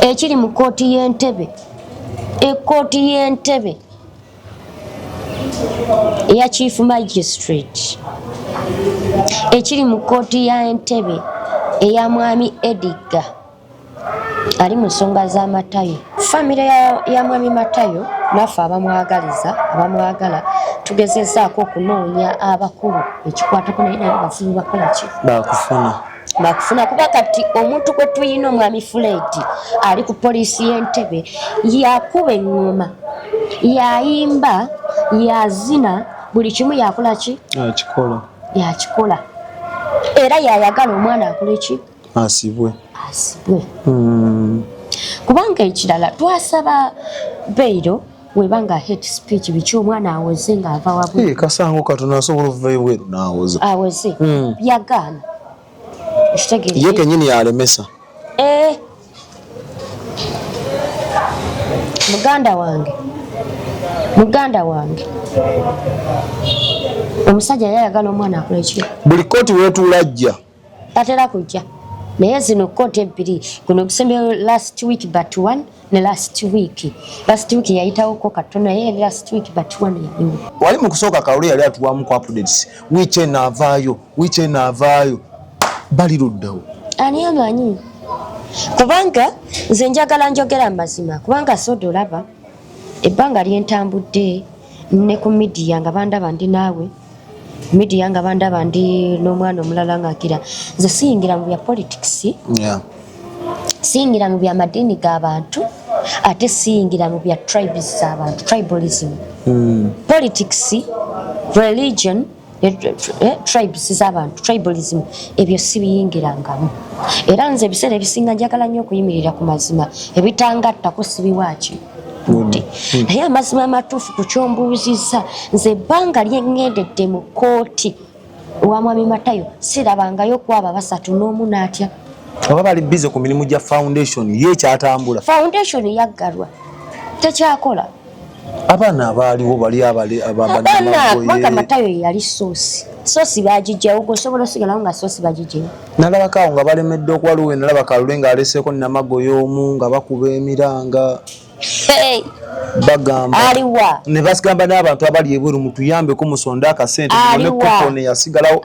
ekiri mu kooti y'Entebbe ekkooti y'Entebbe eya Chief Magistrate ekiri mu kooti ya Entebbe eya Mwami Edgar ali mu nsonga z'Amatayo. Famire ya Mwami Matayo naffe abamwagala tugezezzaako okunoonya abakulu ekikwatako naye nabo bazibu bakola ki bakufuna kuba kati omuntu gwe tuyina Omwami Fred ali ku poliisi y'Entebbe yakuba eŋŋoma yayimba yazina buli kimu yakola ki yakikola era yayagala omwana akole ki asibwe kubanga ekirala twasaba Beiro webanga hate speech biki omwana awoze ng'ava wabwe kasango katono asobola okuva ebweru n'awoze yagaana ye kenyini yalemesa muganda wange omusajja yayagala omwana akola ki buli kooti weetulajja tatera kujja naye zino kooti ebbiri kuno okusembeyo last week but one ne last week yayitawoko katono naye last week but one yaliwo wali mu kusooka Kalulu yali atuwamu ku updates wiiki enaavaayo bali luddawo ani amanyi kubanga nze njagala njogera mazima kubanga soda olaba ebbanga lyentambudde ne ku midiya nga bandaba ndi naawe midiya nga bandaba ndi n'omwana omulala ng'akira nze siyingira mu bya politics siyingira mu bya madiini g'abantu ate siyingira mu bya tribes z'abantu tribalism politics religion tribes z'abantu tribalism ebyo sibiyingirangamu era nze ebiseera ebisinga njagala nnyo okuyimirira ku mazima ebitangattako sibiwaaki naye amazima amatuufu ku kyombuuzizza nze ebbanga lyeŋŋendedde mu kooti owa Mwami Matayo sirabangayo kwaba 3 n'atya oba bali bize ku mirimu gya foundation ye kyatambula foundation yaggalwa tekyakola abaana abaaliwo bali abana Matayo yali soosi bagijjawo gosobola osigalawo nga soosi bagijjawo nalabakaawo nga balemedde okuwaliwo nalaba Kalulu nga aleseeko Namago y'omu nga bakuba emiranga bagamba aliwa ne basigamba n'abantu abali ebweru mutuyambeko musonda akasente ne kupone yasigalawo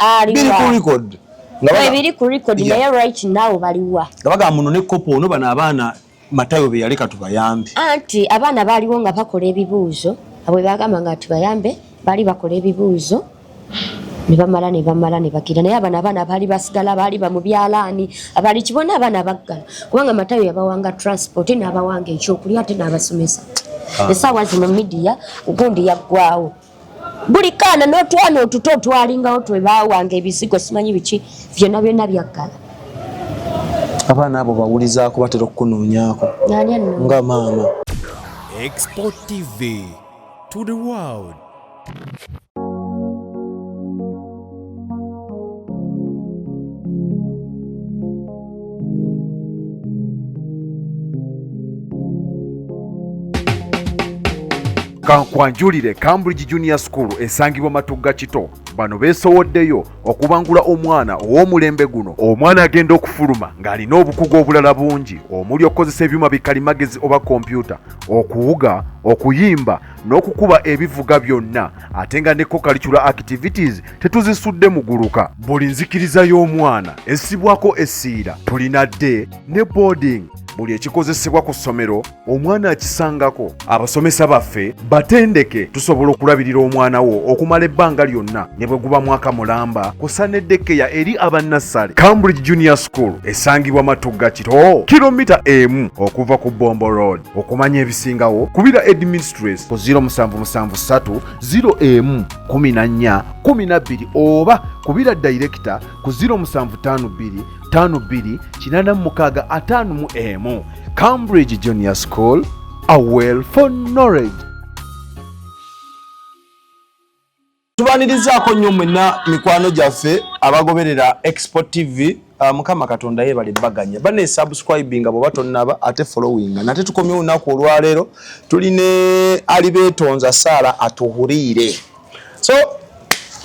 biri ku record naye right now baliwa nga bagamba muno ne kopo ono bano abaana Matayo be yaleka tubayambe anti abaana baliwo nga bakola ebibuuzo abwe bagamba nga tubayambe bali bakola ebibuuzo ne bamala ne bakira naye abaana baali basigala baali mu byalaani abali kibona abaana baggala kubanga Matayo yabawanga transport n'abawanga ekyokulya ate n'abasomesa essaawa zino midiya gundi yaggwawo buli kaana n'otwana otuto otwalingawo twe baawanga ebizigo simanyi biki byonna byaggala abaana abo bawulizaako batera okukunoonyaako nga maama. Export TV to the world. Kankwanjulire Cambridge Junior School esangibwa Matugga Kito bano beesowoddeyo okubangula omwana ow'omulembe guno omwana agenda okufuluma ng'alina obukugu obulala bungi omuli okukozesa ebyuma bikalimagezi oba kompyuta okuwuga okuyimba n'okukuba ebivuga byonna ate nga ne co-curricular activities tetuzisudde muguluka buli nzikiriza y'omwana essibwako essiira tulina day ne boarding buli ekikozesebwa ku ssomero omwana akisangako abasomesa baffe batendeke tusobola okulabirira omwana wo okumala ebbanga lyonna ne bwe guba mwaka mulamba kusa n'eddekeya eri abannassale. Cambridge Junior School esangibwa Matugga Kito kilomita 1 okuva ku Bombo Road. Okumanya ebisingawo kubira administrator ku 0773 01 14 12 oba kubira director ku 0752 52 86 Cambridge Junior School, a well for knowledge. Tubanirizaako nnyo mwenna mikwano gyaffe abagoberera Export TV. Mukama Katonda yebale baganya bane subscribing abo batonnaba ate following nate tukomye unaku olwaleero tuline ali betonza Sara atuhurire. So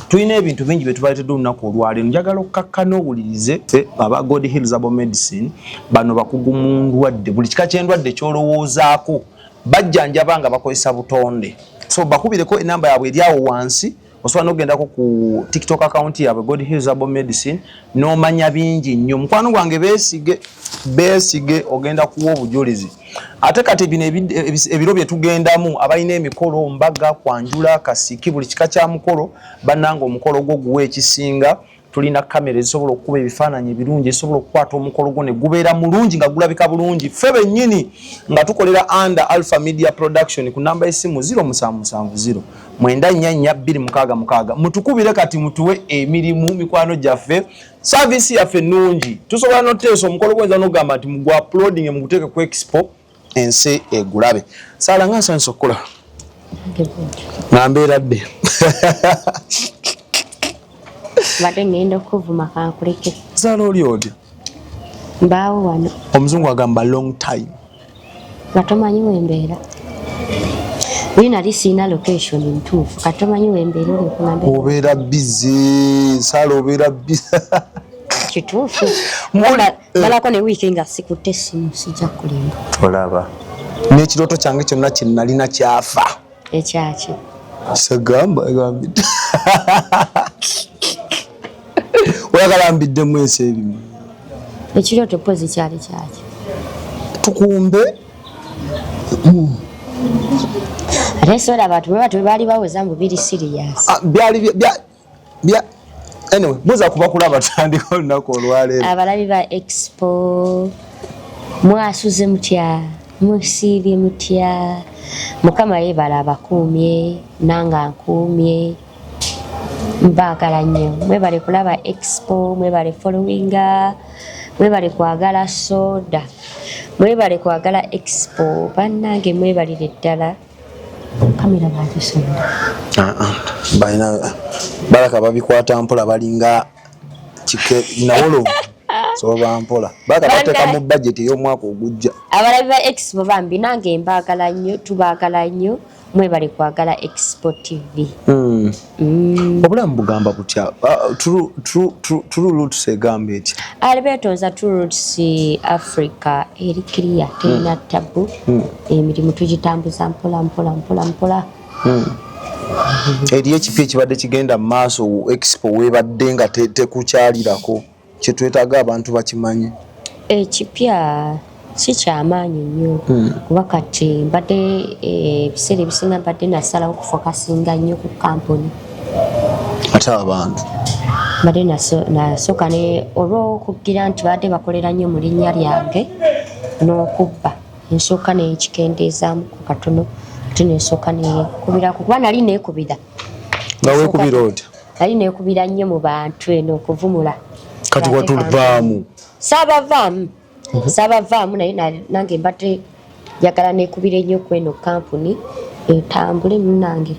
tulina ebintu bingi bye tubaleetedde olunaku olwaleero. Njagala okkakkana owulirize aba God Heals Herbal Medicine bano bakugu mu ndwadde, buli kika ky'endwadde ky'olowoozaako bajjanjaba nga bakozesa butonde. So bakubireko enamba yaabwe eri awo wansi, osobola n'ogendako ku TikTok account yaabwe God Heals Herbal Medicine n'omanya bingi nnyo. Mukwano gwange beesige ogenda kuwa obujulizi. Ate kati bino ebiro bye tugendamu abalina emikolo mbaga kwanjula kasiki buli kika kya mukolo bannanga omukolo gwo guwe ekisinga. Tulina kamera ezisobola okukuba ebifaananyi ebirungi ezisobola okukwata omukolo gwo ne gubeera mulungi nga gulabika bulungi. Ffe bennyini nga tukolera under Alpha Media Production ku namba y'essimu 0770 944266. Mutukubire kati mutuwe emirimu mikwano gyaffe. Service yaffe nnungi. Tusobola n'oteesa omukolo gwenza n'ogamba nti mugwa uploading muguteeke ku expo ensi egulabe. Sala nga nsanyusa okukola. Nambeera dde. Bade ngenda okuvuma kankuleke. Sala oli otya? Mbaawo wano. Omuzungu agamba long time. Batomanyi wembeera. Wina lisina location ntuufu. Katomanyi wembeera oli kunambe. Obeera busy. Sala obeera busy. Kituufu. Malako ne weekend nga sikutte essimu sijja kulimba. Olaba. N'ekirooto kyange kyonna kye nalina kyafa. Ekyaki. Sagamba egambidde. Oyagala mbidde mwese ebimu. Ekirooto pozi kyali kyaki. Tukumbe. Ate sola abantu bwe baali baweza mbu biri serious. Byali anyway, buza kuba kulaba tandika olunaku olwaleero. Abalabi ba expo mwasuze mutya, musiibye mutya. Mukama yeebala abakuumye, nanga nkuumye. Mbaagala nnyo. Mwebale kulaba expo, mwebale followinga, mwebale kwagala soda, mwebale kwagala expo. Bannange mwebalire ddala. Kamera bagisonda. Balina balaka babikwata mpola balinga nawolo. So bampola. Baka bateka mu budget y'omwaka ogujja. Abalabi ba expo bambi nange mbaagala nnyo, tubaagala nnyo. Mwebale kwagala Expo TV. Obulamu bugamba butya? True Roots egamba eti. Alibetonza True Roots Africa eri clear tena tabu. Emirimu tugitambuza mpola. Eri ekipya ekibadde kigenda mu maaso Expo webadde nga tekukyalirako kye twetaaga abantu bakimanyi. Ekipya si kyamaanyi nnyo kuba kati mbadde ebiseera ebisinga mbadde nasalawo okufokasinga nnyo ku kampuni ate abantu mbadde nasooka ne olw'okugira nti badde bakolera nnyo mu linnya lyange n'okubba ensooka nekikendeezaamu ku katono ate nensooka nekubirako kuba nali neekubira nga weekubira otya? Nali neekubira nnyo mu bantu eno okuvumula kati watuluvaamu sabavaamu naye nange mbadde njagala neekubira ennyo kweno kampuni etambule munange.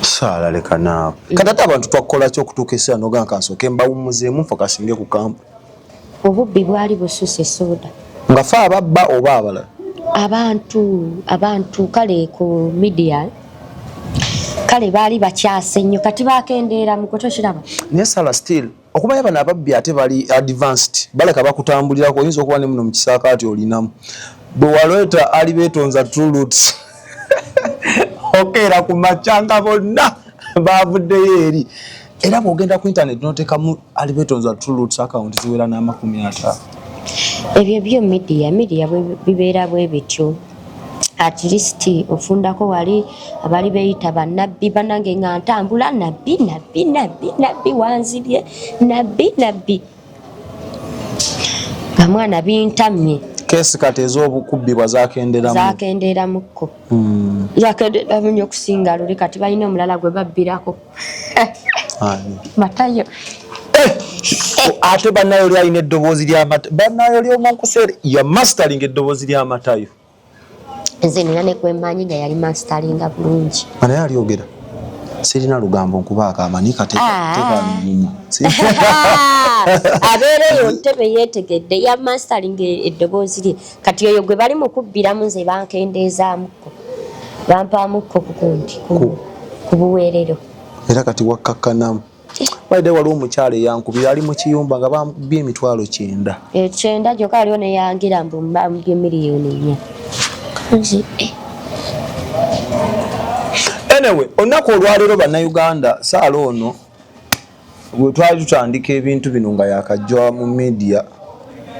Saala leka naawe kati ate abantu twakukola ki okutuuka essira nogaa kansooke mbawummuzeemu nfa kasinge ku kampu? Obubbi bwali bususse soda. Nga fe ababba oba abalala? Abantu kale ku media kale baali bakyase nnyo kati bakendeera mu kutokiraba. Naye Saala still okubayo bano ababbi ate bali advanced baleka bakutambulirako oyinza okuba ne muno mu kisaakaati olinamu bwe waleeta alibeetonza True Roots okeera ku macanga bonna baavuddeyo eri era bw'ogenda ku internet n'oteekamu alibeetonza True Roots account ziwera n'50. Ebyo byo media bibeera bwe bityo. At least ofundako wali abali beeyita bannabbi bannange nga ntambula nabbi wanzibye nabbi nga mwana bintamye. Kesi kati ez'obukubbibwa zakendeeramukko zakendeeramu nnyo okusinga luli kati balina omulala gwe babbirako Matayo. Ate bannayo oli alina eddoboozi ly'amatayo bannayo oli omunkuseere ya mastering eddoboozi ly'amatayo. Nze nina ne kwemmanyi nga yali mastaringa bulungi. Naye alyogera sirina lugambo nkubaako amanika tekanimu abeereyo ntebe yeetegedde ya mastering eddoboozi lye kati eyo gwe bali mu kubbiramu nze bankendeezaamuko bampaamukko kukundi ku buweerero. era kati wakakkanamu baide waliwo omukyala eyankubira ali mu kiyumba nga bamubye emitwalo 9 9 gyokka aliwo neyangira mbu bamubye miliyoni 4 anyway olunaku olwaleero bannayuganda saala ono bwe twali tutandika ebintu bino nga yakajjwa mu media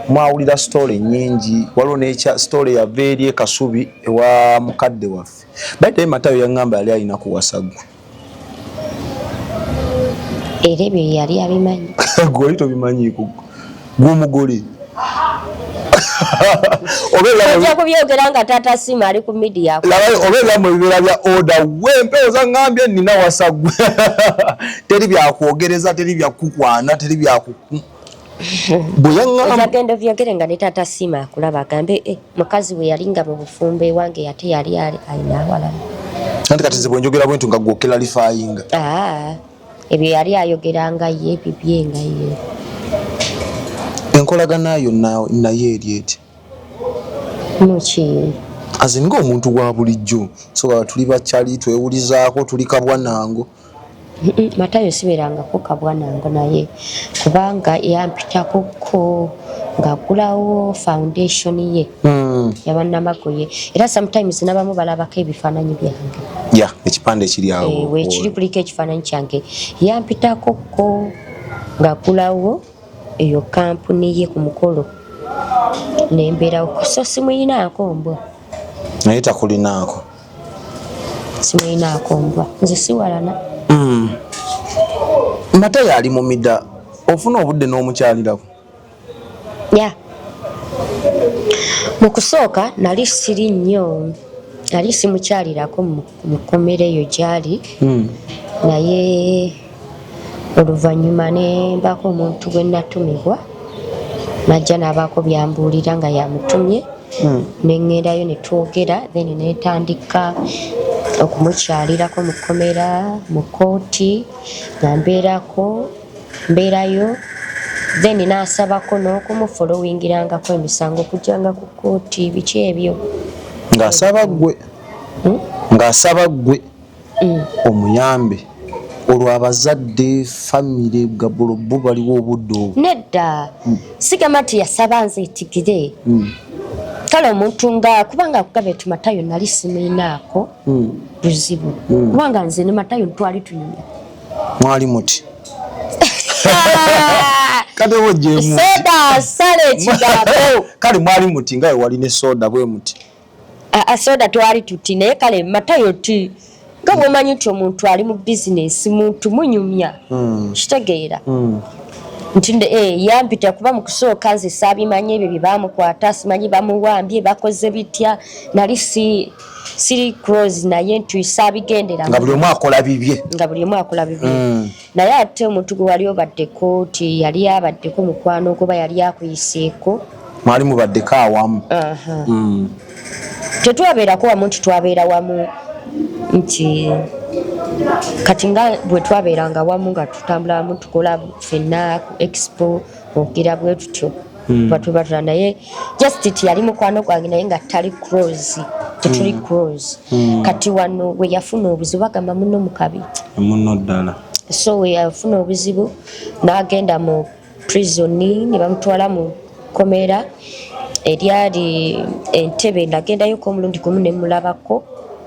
mwawulira story nyingi waliwo nekya story yava eri Kasubi ewa mukadde waffe baite Matayo yaŋŋamba yali alina kuwasagwa era ebyo yali abimanyi gwoli tobimanyiiko gw'omugole ojja kubyogera nga taata Sima ali ku media obeera mu bibeera bya order wempewo zaŋŋambye nina wasagwe teri byakwogereza teri byakukwana teri byakuku Ojagenda vyogere nga ne taata Sima akulaba agambe mukazi we yalinga mu bufumbe wange yate yali alina awala kati nze bwenjogera bwentu nga gwokera lifayinga ebyo yali ayogeranga ye bibye nga ye enkolagana yonna naye eri eti muki azinga omuntu gwa bulijjo so tuli bakyali twewulizaako tuli kabwanango Matayo siberangako kabwanango naye kubanga yampitako ko ngagulawo foundation ye yabannamagoye era sometimes nabamu balabako ebifaananyi byange ekipande kiri awo wekiri kuliko ekifaananyi kyange yampitako ko ngagulawo eyo kampuni ye ku mukolo nembeerawo so simuyinaako mbwa naye takulinaako simuyinaako mbwa nze siwalana Matayo ali mu mida ofuna obudde n'omukyalirako mu kusooka nali siri nnyo nali simukyalirako mu kkomera eyo gyali naye oluvannyuma ne mbaako omuntu gwe natumibwa najja n'abaako byambuulira nga yamutumye neŋŋendayo ne twogera then netandika okumukyalirako mu kkomera mu kooti nga mbeerayo then n'asabako n'okumufolowingirangako emisango okujjanga ku kooti biki ebyo ng'asaba ggwe omuyambe olwo abazadde famire gabolobo baliwo obudde obwo nedda sigamba nti yasaba nze etigire kale omuntu nga kubanga akugaba eti Matayo nali simuyinaako buzibu kubanga nze ne Matayo twali tunyumya mwali muti kale wojjemu soda sale ekigambo kale mwali muti nga wali ne soda bwe muti soda twali tuti naye kale Matayo ti nga bwomanyi nti omuntu ali mu bizinesi muntu munyumya kitegeera nti yampita kuba mu kusooka nze saabimanyi ebyo bye baamukwata simanyi bamuwambye bakoze bitya nali siri close naye nti saabigendera nga buli omu akola bibye naye ate omuntu gwe wali obaddeko ti yali abaddeko mukwano ogoba yali akuyiseeko mwali mubaddeko awamu tetwabeerako wamu nti twabeera wamu nti kati nga bwe twabeeranga wamu nga tutambula wamu tukola ffenna ku expo ogira bwe tutyo batubatola naye just ti yali mukwano gwange naye nga tali close tetuli close kati wano we yafuna obuzibu agamba muno mukabi muno ddala so we yafuna obuzibu n'agenda mu prison ne bamutwala mu komera eryali Entebbe nagendayoko omulundi gumu ne mulabako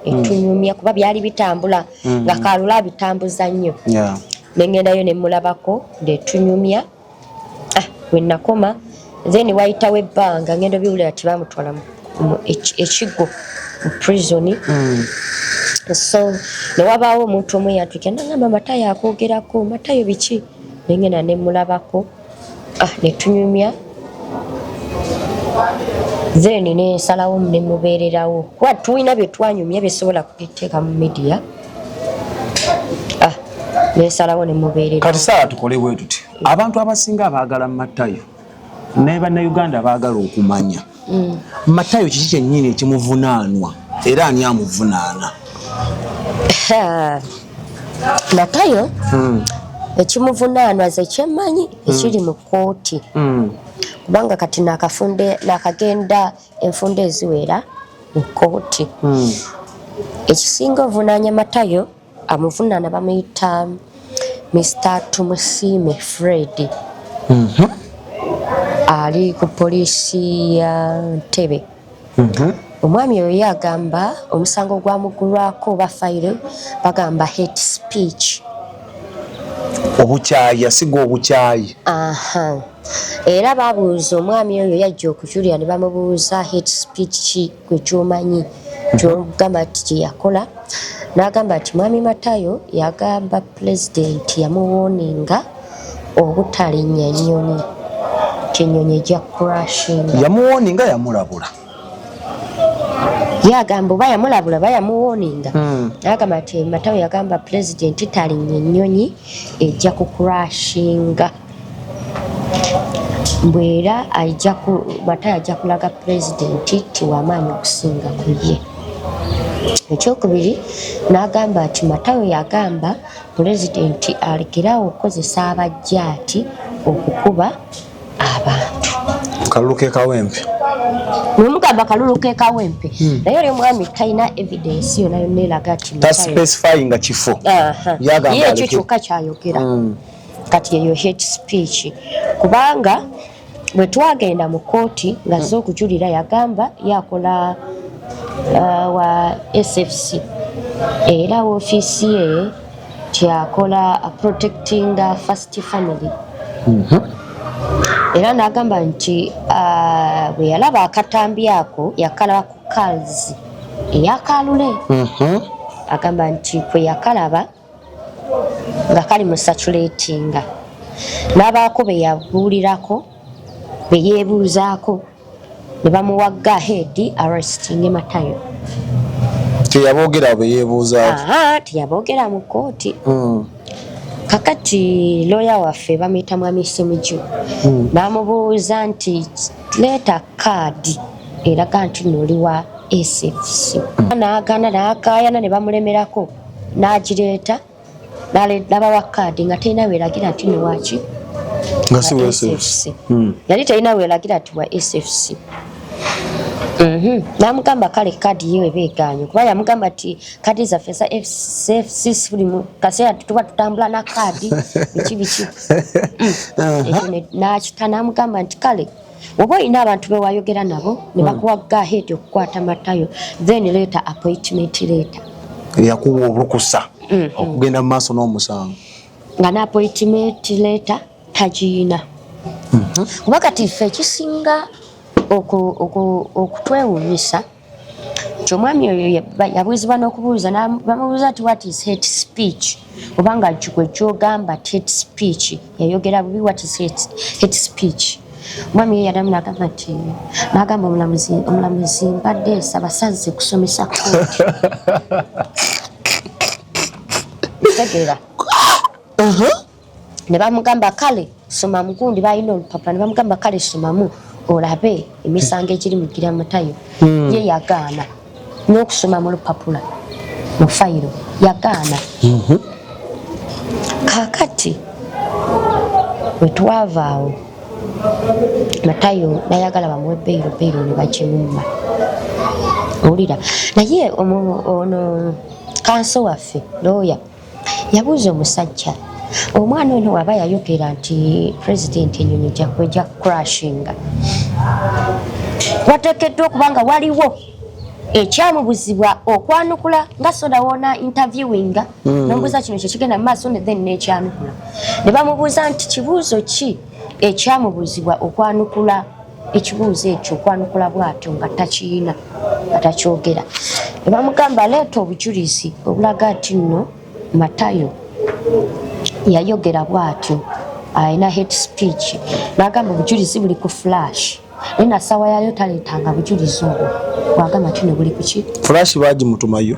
etunyumya kuba byali bitambula nga Kalula bitambuza nnyo nengendayo ne mulabako ndetunyumya we nakoma then wayitawo ebbanga ngendo biwulira ati bamutwala mu ekigo mu prison so ne wabaawo omuntu omwe yatwika nangamba Matayo akwogerako Matayo biki nengenda ne mulabako netunyumya then nesalawo ne mubeererawo kuba tulina bye twanyumya byesobola kubiteeka mu media nesalawo ne mubeererawo kati saala tukole bwe tuti abantu abasinga abaagala Matayo naye bannayuganda baagala okumanya Matayo kiki kyennyini ekimuvunaanwa era ani amuvunaana Matayo ekimuvunaanwa ze kyemmanyi ekiri mu kooti kubanga kati nakagenda enfunda eziwera mu kooti ekisinga ovunaanya Matayo amuvunana bamuyita Mr. Tumusime Fred. Ali ku poliisi ya Ntebe. Omwami oyo yagamba omusango gwamugulwako bafayiro bagamba hate speech. Obukyayi yasiga obukyayi. Era babuuza omwami oyo yajja okujulira ne bamubuuza hate speech gwe kyomanyi kyogamba nti kye yakola. N'agamba nti Mwami Matayo yagamba pulezidenti yamuwooninga obutalinnya nnyonyi ky'ennyonyi ejja kurashinga. Yamuwooninga yamulabula. Yagamba oba yamulabula oba yamuwooninga. N'agamba nti Matayo yagamba pulezidenti talinnya ennyonyi ejja kukurashinga. Mbwera Matayo ajja kulaga pulezidenti ti w'amaanyi okusinga ku ye. Ekyokubiri n'agamba nti Matayo yagamba pulezidenti alekerawo okukozesa abajjaati okukuba abantu. Kalulu ke kawempe. Mugamba kalulu ke kawempe. Naye oli omwami talina evidence yonna yonna eraga nti specify nga kifo. Yagamba ye ekyo kyokka kyayogera. Kati eyo hate speech. Kubanga bwe twagenda mu kooti ng'azze okujulira yagamba yakola wa SFC era ofiisi ye kyakola protecting first family. Era n'agamba nti bwe yalaba akatambi ako yakalaba ku kazi eyakalule. Agamba nti kwe yakalaba nga kali mu saturatinga n'abaako be yabuulirako be yeebuuzaako ne bamuwagga head arresting Matayo. Teyaboogera be yeebuuzaako. Teyaboogera mu kooti. Kakati lawyer waffe bamuyita Mwami Ssemujju n'amubuuza nti leeta kaadi eraga nti noli wa SFC. N'agaana n'akaayana ne bamulemerako n'agireeta n'abawa kaadi nga talina weeragira nti ne waki nga si wa SFC. Yali talina weeragira nti wa SFC. N'amugamba kale kaadi yewe beegaanye kuba yamugamba nti kaadi zaffe za SFC buli mu kaseera tuba tutambula na kaadi biki. N'akita n'amugamba nti kale oba olina abantu be wayogera nabo ne bakuwagga aheedi okukwata Matayo then leeta appointment letter. Yakuwa olukusa okugenda mu maaso n'omusango. Nga na appointment letter tagiina. Kuba kati ffe ekisinga okutwewuunyisa nti omwami oyo yabuuzibwa n'okubuuza bamubuuza nti what is hate speech obanga gwe gy'ogamba hate speech yayogera bubi what is hate speech. Omwami oyo yadamu n'agamba nti n'agamba omulamuzi mbadde nsaba sazze kusomesa kooti. Tegeera. Ne bamugamba kale soma mugundi balina olupapula ne bamugamba kale somamu olabe emisango egiri mu gira Matayo. Ye yagaana n'okusoma mu lupapula mu fayiro yagaana. Kakati bwe twavaawo Matayo n'ayagala bamuwe beyiro ne bagimumma. Owulira naye ono kanso waffe looya yabuuza omusajja omwana ono waba yayogera nti pulezidenti ennyonyi ejja kurashinga wateekeddwa okubanga waliwo ekyamubuzibwa okwanukula nga soda wona interviewinga n'omubuuza kino kyekigenda mu maaso ne then n'ekyanukula ne bamubuuza nti kibuuzo ki ekyamubuzibwa okwanukula ekibuuzo ekyo okwanukula bw'atyo nga takiyina nga takyogera. Ne bamugamba leeta obujulizi obulaga nti nno Matayo yayogera bw'atyo alina hate speech. N'agamba obujulizi buli ku flash naye nasawa yayo taleetanga bujulizi obwo bwagamba nti ne buli ku ki flash bagimutumayo.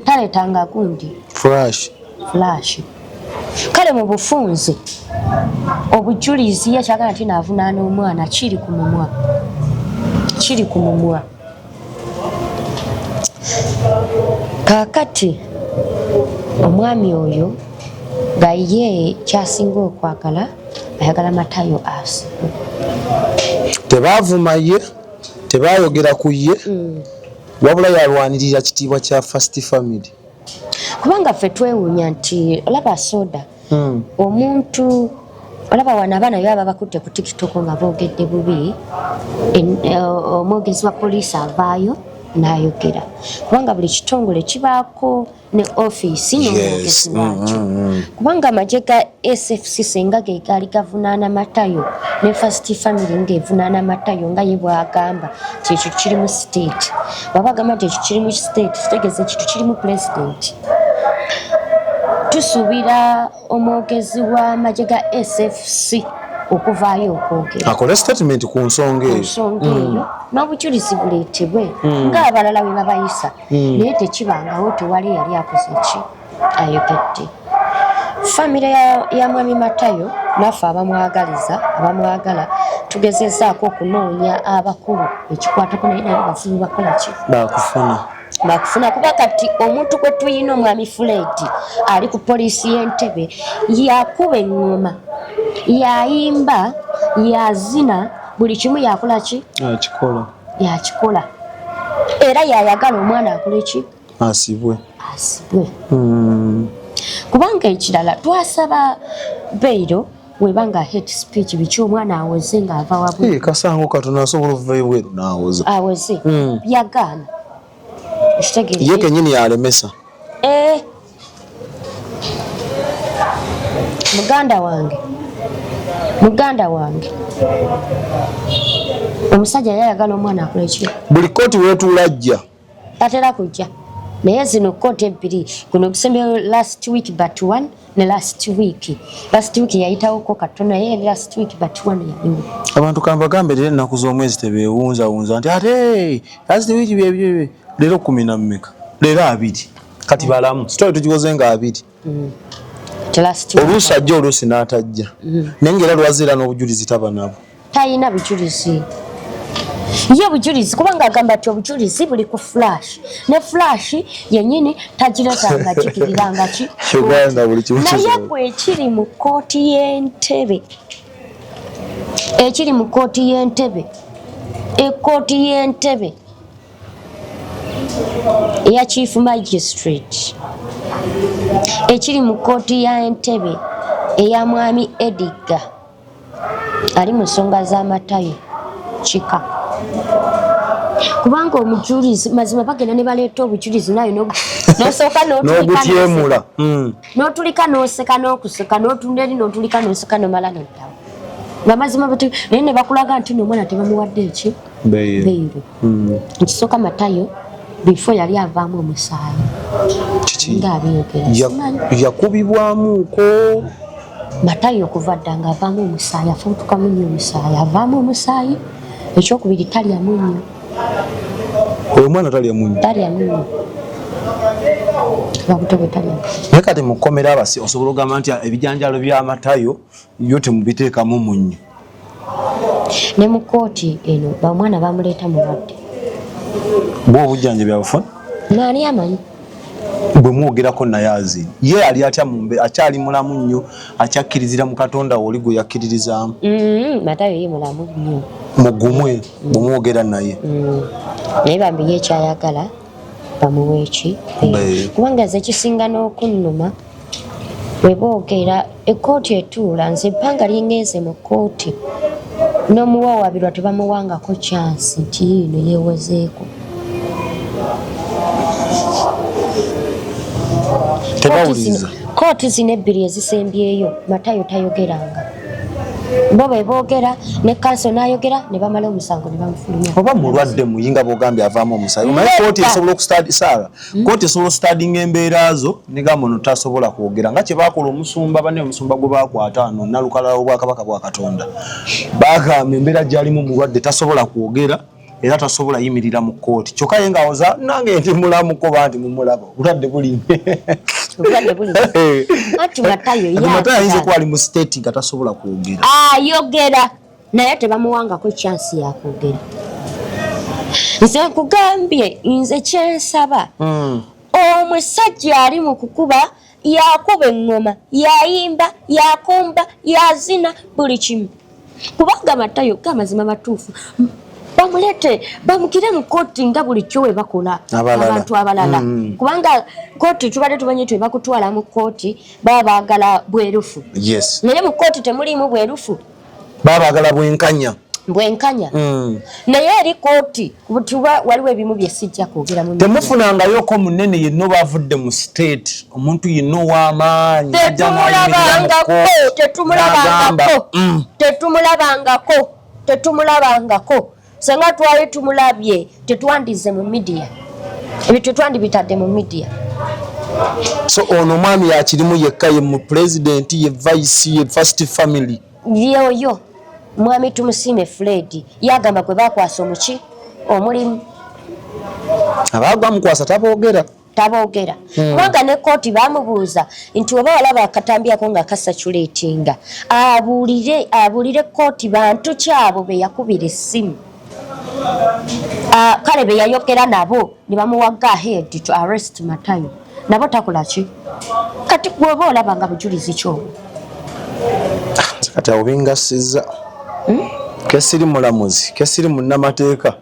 Taleetanga gundi flash. Kale mu bufunze obujulizi yakyagala nti naavunaana omwana kiri ku mumwa. Kakati omwami oyo nga ye kyasinga okwagala ayagala Matayo asikwe. Tebaavuma ye tebaayogera ku ye wabula yalwanirira kitiibwa kya first family. kubanga ffe twewuunya nti olaba soda omuntu olaba wano abaana baba bakutte ku TikTok nga boogedde bubi omwogezi wa poliisi avaayo n'ayogera kubanga buli kitongole kibaako ne ofiisi n'omwogezi waakyo kubanga amagye ga SFC senga ge gaali gavunaana Matayo ne First Family ng'evunaana Matayo nga ye bw'agamba kyekyo kiri mu state baba agamba nti ekyo kiri mu state kitegeeza ekyo kiri mu president tusuubira omwogezi w'amagye ga SFC okuvaayo okwogera akole statement ku nsonga eyo n'obujulizi buleetebwe ng'abalala bwe babayisa naye tekibangawo tewali yali akoze ki ayogedde famire ya mwami Matayo naffe abamwagala tugezezaako okunoonya abakulu ekikwatako naye naye bazibu bakola ki bakufuna kuba kati omuntu gwe tuyina omwami Fred ali ku poliisi y'Entebbe yakuba engoma yayimba yazina buli kimu yakola ki yakikola era yayagala omwana akole ki asibwe kubanga ekirala twasaba Beiro webanga hate speech biki omwana aweze ng'ava wabwe kasango katono asobola okuva ebweru n'aweze yagaana ye kenyini yalemesa muganda wange omusajja yayagala omwana akola ekyo buli kooti weetulajja tatera kujja naye zino kooti ebbiri kuno okusembayo last week but one ne last week yayitawoko katono naye last week but one yaliwo abantu kambagambe leero ennaku z'omwezi tebeewunzawunza nti ate last week byebyo leero 10 na mmeka leero 2 kati balamu sitole tukikoze nga 2 oluusi ajja oluusi n'atajja naye ng'era lwaziira n'obujulizi taba nabo talina bujulizi ye bujulizi kubanga agamba nti obujulizi buli ku flash ne flash yennyini tagiretanga kikiriranga ki naye bwe ekiri mu kooti y'Entebbe ekooti y'Entebbe eya chief magistrate ekiri mu kooti ya Entebbe eya mwami Edgar ali mu nsonga z'Amatayo kika kubanga omujulizi mazima bagenda ne baleeta obujulizi nayo n'osooka n'ogutyemula n'otulika n'oseka n'okuseka n'otunda eri n'otulika n'oseka n'omala n'oddawo nga mazima naye ne bakulaga nti n'omwana tebamuwadde eki Beiro nkisooka Matayo before yali avaamu omusaayi ng'abyogera yakubibwamuuko Matayo okuva dda ng'avaamu omusaayi afuutuka munnyo omusaayi avaamu omusaayi ekyokubiri talya munnyo oyo mwana talya munnyo naye kati mukomera abasi osobola ogamba nti ebijanjalo bya Matayo yo temubiteekamu munnyo ne mu kooti eno bamwana bamuleeta mulwadde bwe obujjanjabi abufuna naani amanyi bwe mwogerako naye azini ye ali atya mumbe akyali mulamu nnyo akyakkirizira mu Katonda oli gwe yakkiririzaamu Matayo ye mulamu nnyo mugumwe bwe mwogera naye naye bambi ye ekyayagala bamuwe eki kubanga nze kisinga n'okunnuma bwe boogera ekooti etuula nze ebbanga lingenze mu kooti n'omuwawaabirwa tebamuwangako chansi nti yiino yeewozeeko kooti zino ebbiri ezisembyeyo Matayo tayogeranga bo bwe boogera ne kanso n'ayogera ne bamala omusango ne bamufulumya oba mulwadde muyinga bogambye avaamu omusaayi omaye kooti esobola kooti esobola okustadinga embeera zo negamba ono tasobola kwogera nga kye baakola omusumba banne omusumba gwe baakwata ano nalukalala obwakabaka bwa Katonda bagamba embeera gyalimu mulwadde tasobola kwogera era tasobola yimirira mu kooti kyokka ye ngaawoza nange nti mulamuko banti mumulaba obulwadde bulimye anti Matayo ayinza okuba ali mu state nga tasobola kwogera ayogera naye tebamuwangako chansi yakwogera nze nkugambye nze kyensaba omusajja ali mu kukuba yakuba engoma yayimba yakomba yazina buli kimu kubanga Matayo gamazima matuufu bamulete bamukire mu kooti nga bulijjo we bakola abantu abalala kubanga kooti tubadde tumanye nti bakutwala mu kooti baba baagala bwerufu naye mu kooti temuliimu bwerufu baba baagala bwenkanya naye eri kooti tuba waliwo ebimu bye sijja kwogera mu temufunangayoko munene yenna bavudde mu state omuntu yenna ow'amaanyi tetumulabangako senga twali tumulabye tetwandize mu media ebyo tetwandibitadde mu media. So ono mwami yakirimu yekka ye mu president ye vice ye first family yoyo mwami Tumusiime Fred yagamba kwe bakwasa omuki omulimu abagwa mukwasa taboogera kubanga ne kooti bamubuuza nti oba walaba akatambyako nga kasatulatinga abuulire kooti bantu kyabo be yakubira essimu kale be yayogera nabo ne bamuwa go ahead to arrest Matayo nabo takola ki kati gwoba olaba nga bujulizi kyo kati obingasiza kesiri mulamuzi kesiri munnamateeka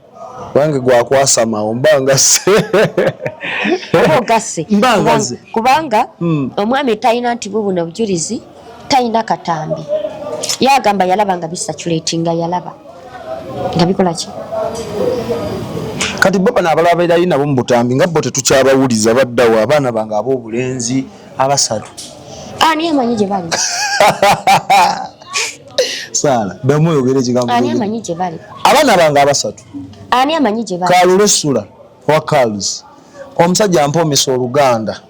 wange gwakwasamawo mbangase kubanga omwami talina nti bubuno bujulizi talina katambi yagamba yalaba nga bisatulatinga yalaba nga bikola ki kati baba n'abalala beerayo nabo mu butambi nga bo tetukyabawuliza baddawo abaana bange ab'obulenzi abasatu ani amanyi gye bali Sala bamuyogere kigambo ani amanyi gye bali abaana bange abasatu ani amanyi gye bali Kalule Sula wa Carlos omusajja mpomesa Oluganda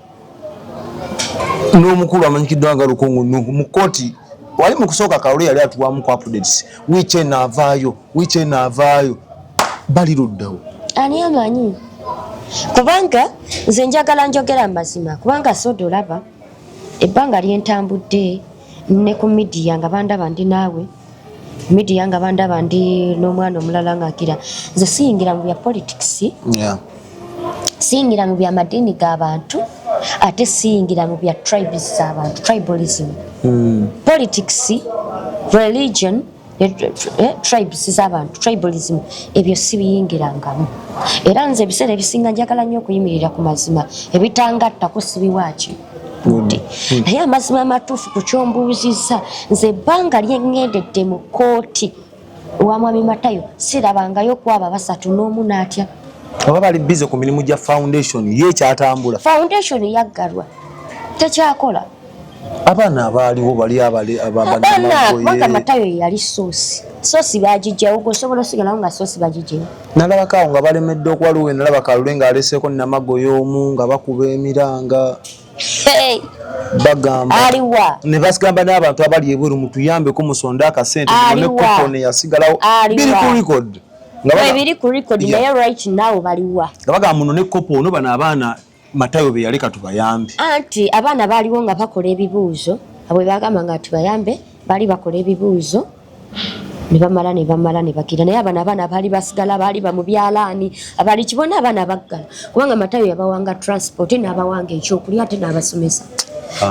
n'omukulu amanyikiddwa nga Lukungu mu kooti wali mu kusooka Kalule yali atuwamu ku updates wiche naavaayo bali luddawo ani amanyi kubanga nze njagala njogera amazima kubanga sodo olaba ebbanga lyentambudde ne ku media nga bandaba ndi naawe media nga bandaba ndi n'omwana omulala ng'akira nze siyingira mu bya politics siyingira mu bya madiini g'abantu ate siyingira mu bya tribes z'abantu tribalism politics religion tribes z'abantu tribalism ebyo sibiyingirangamu era nze ebiseera ebisinga njagala nnyo okuyimirira ku mazima ebitangattako sibiwaaki naye amazima amatuufu ku kyombuuzizza nze ebbanga lyeŋŋendedde mu kooti wa mwami Matayo sirabangayo kwaba basatu n'omu n'atya oba bali bize ku mirimu gya foundation ye kyatambula foundation yaggalwa tekyakola abaana abaaliwo bali abaana Matayo yali soosi bagijjawo gosobola osigalawo nga soosi bagijjawo nalabakaawo nga balemedde okuwaliwo nalaba Kalule ng'aleseeko Namago y'omu nga bakuba emiranga bagamba aliwa ne basigamba n'abantu abali ebweru mutuyambeko musonda akasente ne kupone yasigalawo biri ku record naye right now baliwa nga bagamba muno ne kopo ono bano abaana Matayo be yaleka tubayambe anti abaana baaliwo nga bakola ebibuuzo abwe bagamba nga tubayambe bali bakola ebibuuzo ne bamala ne bakira naye abaana baali basigala baali ba mu byalaani abali kibona abaana baggala kubanga Matayo yabawanga transport n'abawanga ekyokulya ate n'abasomesa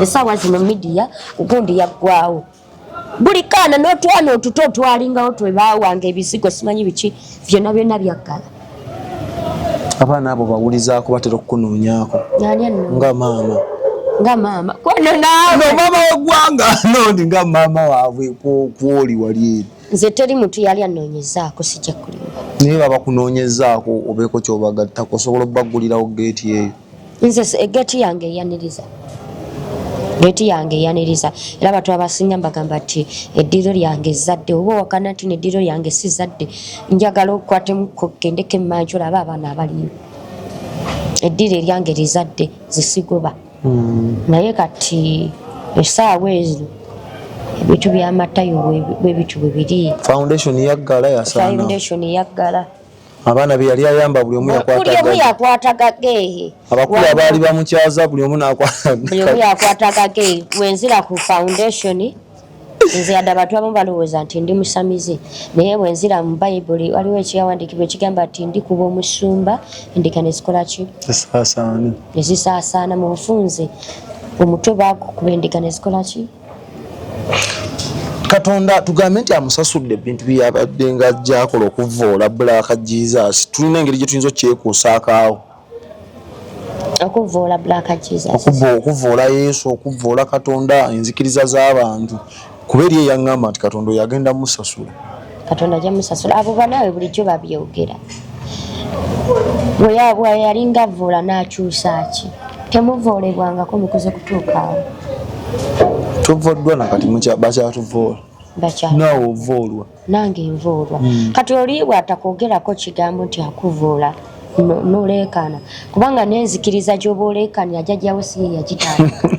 essaawa zino media gundi yaggwawo buli kaana n'otwana otuto otwalingawo twe baawanga ebizigo simanyi biki byonna byaggala abaana abo bawulizaako batera okukunoonyaako nga maama kwano naawe maama w'eggwanga nondi nga maama waabwe kwoli wali eri nze teri muntu yali anoonyezaako sijja kulimba naye baba kunoonyezaako obeeko kyobagattako osobola obbagulirawo geeti eyo nze egeeti yange eyaniriza era abantu abasinga mbagamba nti eddiro lyange ezzadde oba wakana nti neddiro lyange si zadde njagala okukwatemuko gendeko emmanju olaba abaana abaliyo eddiro eryange lizadde zisigoba naye kati essaawa ezo ebintu bya Matayo bwebityo bwe biri foundation yaggala abaana be yali ayamba buli omu yakwataga geehe abakulu abaali bamukyaza buli omu yakwataga geehe wenzira ku foundation nze yadde abantu abamu balowooza nti ndi musamize naye bwenzira mu bayibuli waliwo ekyawandiikibwa ekigamba nti ndikuba omusumba endika nezikola ki nezisaasaana mu bufunze omutwe baagukuba endika nezikola ki Katonda tugambe nti amusasudde ebintu byabadde nga ajjakola okuvoola Black Jesus, tulina engeri gye tuyinza okyekuusaakaawo okuvoola Black Jesus, okuvoola Yesu, okuvoola Katonda, enzikiriza z'abantu, kuba eri eyaŋŋamba nti Katonda oyo agenda musasula. Katonda ajja musasula. Abo banaawe bulijjo babyogera. Bwe yalinga avoola n'akyusa ki? Temuvoolebwangako mukuze kutuukaawo. Tuvoddwa nakati bakyatuvoola. Naawe ovoolwa. Nange nvoolwa. Kati oli bw'atakwogerako kigambo nti akuvoola n'oleekaana. Kubanga n'enzikiriza gy'oba oleekaanira jjajjawo si ye yagitandika.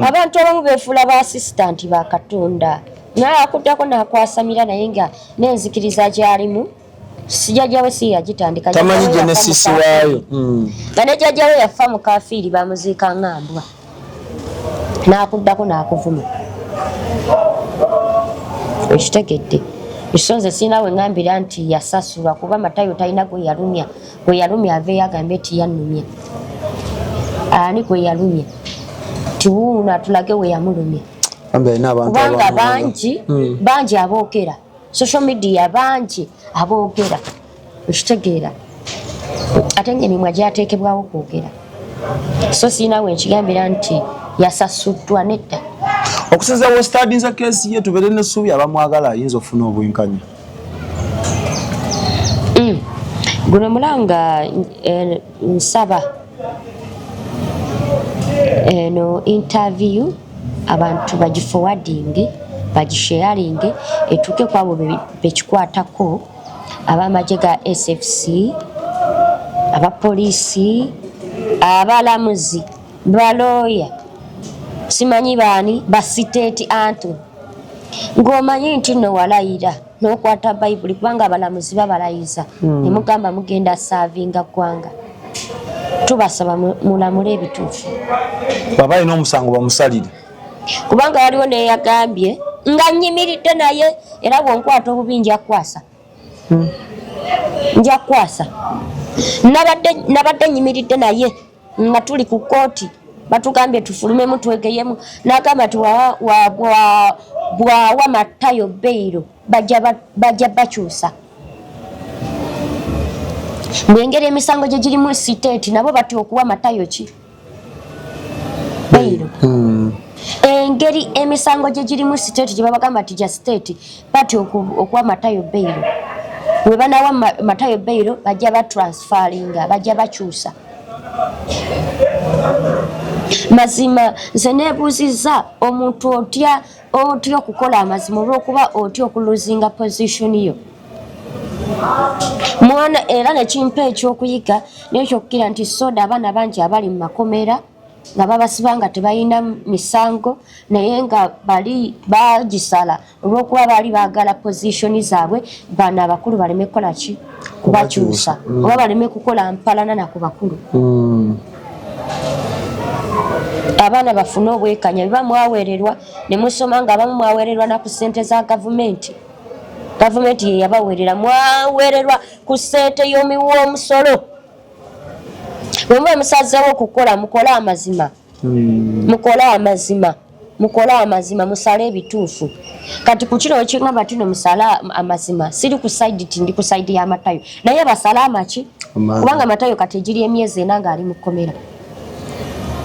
Abantu abamu beefuula ba assistant ba Katonda. Naye akuddako n'akwasamira naye nga n'enzikiriza gy'alimu si jjajjawe si ye yagitandika. Tamanyi genesis waayo. Nga ne jjajjawe yafa mu kafiiri bamuziika ng'ambwa. N'akuddako n'akuvuma. Ekitegedde. Ekisonze sirina we ngambira nti yasasulwa kuba Matayo talina gwe yalumya. Gwe yalumya aveeyo agambe nti yannumya. Ani gwe yalumya? Tiwuuna tulage we yamulumya. Kubanga bangi aboogera. Social media bangi aboogera. Ekitegeera. Ate ng'emimwa gyateekebwawo okwogera. So sirina we nkigambira nti yasasuddwa nedda. Okusinza we studies case ye tubeere n'essuubi abamwagala ayinza okufuna obwenkanya. Guno mulanga nsaba eno interview abantu bagiforwarding bagisharing etuuke ku abo bekikwatako ab'amagye ga SFC, abapoliisi, abalamuzi, balooya, simanyi baani ba state antu. Ng'omanyi nti nno walayira n'okwata Bayibuli kubanga abalamuzi babalayiza ne mugamba mugenda saavinga ggwanga. Tubasaba mulamule ebituufu. Baba alina omusango bamusalire. Kubanga waliwo n'eyagambye nga nnyimiridde naye era bw'onkwata obubi nja kukwasa. Nja kukwasa. Nabadde nnyimiridde naye nga tuli ku kkooti batugambye tufulumemu twegeyemu n'agamba ti bwawa Matayo Beiro bajja bakyusa. Ng'engeri emisango gye girimu siteeti nabo batya okuwa Matayo ki? Beiro. Engeri emisango gye girimu siteeti gye babagamba nti gya siteeti batya okuwa Matayo Beiro. Bwe banawa Matayo Beiro bajja batransfaringa, bajja bakyusa. Mazima nze neebuuzizza omuntu otya okukola amazima olw'okuba otya okuluzinga position yo. Mwana era nekimpa ekyokuyiga n'ekyokukira nti soda abaana bangi abali mu makomera nga babasiba nga tebalina misango naye nga bali bagisala olw'okuba baali baagala position zaabwe bano abakulu baleme kukola ki? Kubakyusa oba baleme kukola mpalana na ku bakulu. Abaana bafune obwekanya biba mwaweererwa ne musoma nga abamu mwaweererwa na ku ssente za gavumenti. Gavumenti ye yabaweerera mwaweererwa ku ssente y'omiwa omusolo. Bwe muba musazeewo okukola mukole amazima. Mukole amazima musale ebituufu. Kati ku kino ekingamba tino musala amazima siri ku side ti ndi ku side ya Matayo naye basala amaki kubanga Matayo kati egiri emyezi 4 ng'ali mu kkomera.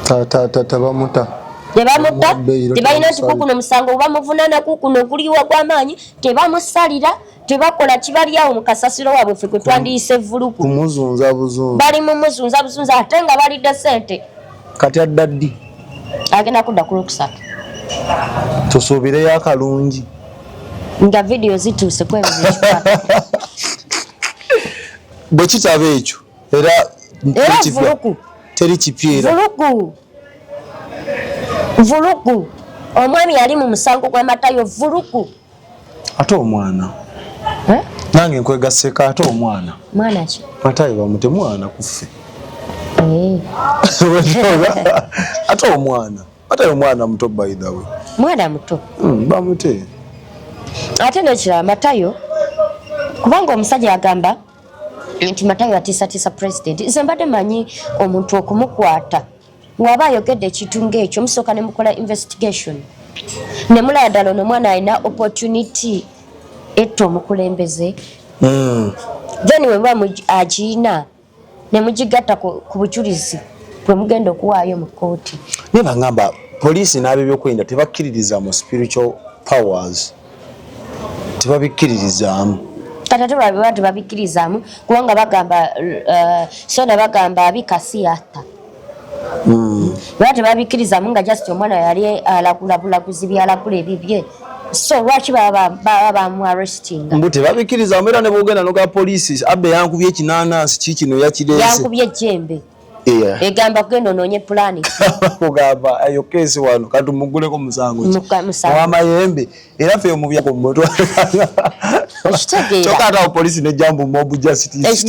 Bamuta. Tebalina kikukuno musango oba muvunaana kukuno okuliwa gw'amaanyi tebamusalira tebakola kibalyawo mu kasasiro waabwe ffe kwe twandiyise vuluku. Kumuzunza buzunza. Bali mu muzunza buzunza ate nga balidde ssente. Kati adda ddi? Agenda kudda ku Lwokusatu. Tusuubireyo akalungi. Nga vidiyo zituuse kwebuzikikwata. Bwe kitaba ekyo era vuluku. Teri kipyera. Vuluku. Omwami yali mu musango gwa Matayo vuluku. Ate omwana. Nange nkwegasseeko ate omwana. Mwana ki? Matayo bamute mwana kuffe. Ate omwana. Matayo omwana muto by the way. Mwana muto. Bamute. Ate nekirala Matayo kubanga omusajja agamba nti Matayo atiisatiisa president. Nze mbadde manyi omuntu okumukwata waba ayogedde ekintu ng'ekyo musooka ne mukola investigation ne mulaba ddala ono omwana alina opportunity etta omukulembeze then we muba agirina ne mugigatta ku bujulizi bwe mugenda okuwaayo mu kkooti. ne bagamba poliisi n'ab'ebyokwerinda tebakkiririzaamu mu spiritual powers, tebabikkiririzaamu. Kati ate baba tebabikkiririzaamu kubanga bagamba Soda bagamba abikasi atta. Baba tebabikkiririzaamu nga just omwana yali alagula bulaguzi byalagula ebibye. So lwaki baba bamu-arrestinga? Mbu tebabikkiririzaamu era ne boogenda n'oga poliisi abbe yankubye ekinanansi kikino yakireese. Yankubye ejjembe. Egamba kugenda onoonye pulaani. Kugamba ayo keesi wano kati muguleko musango w'amayembe era ffe omubyako mu mutwe. Kyokka ate awo poliisi nejjambu mob justice.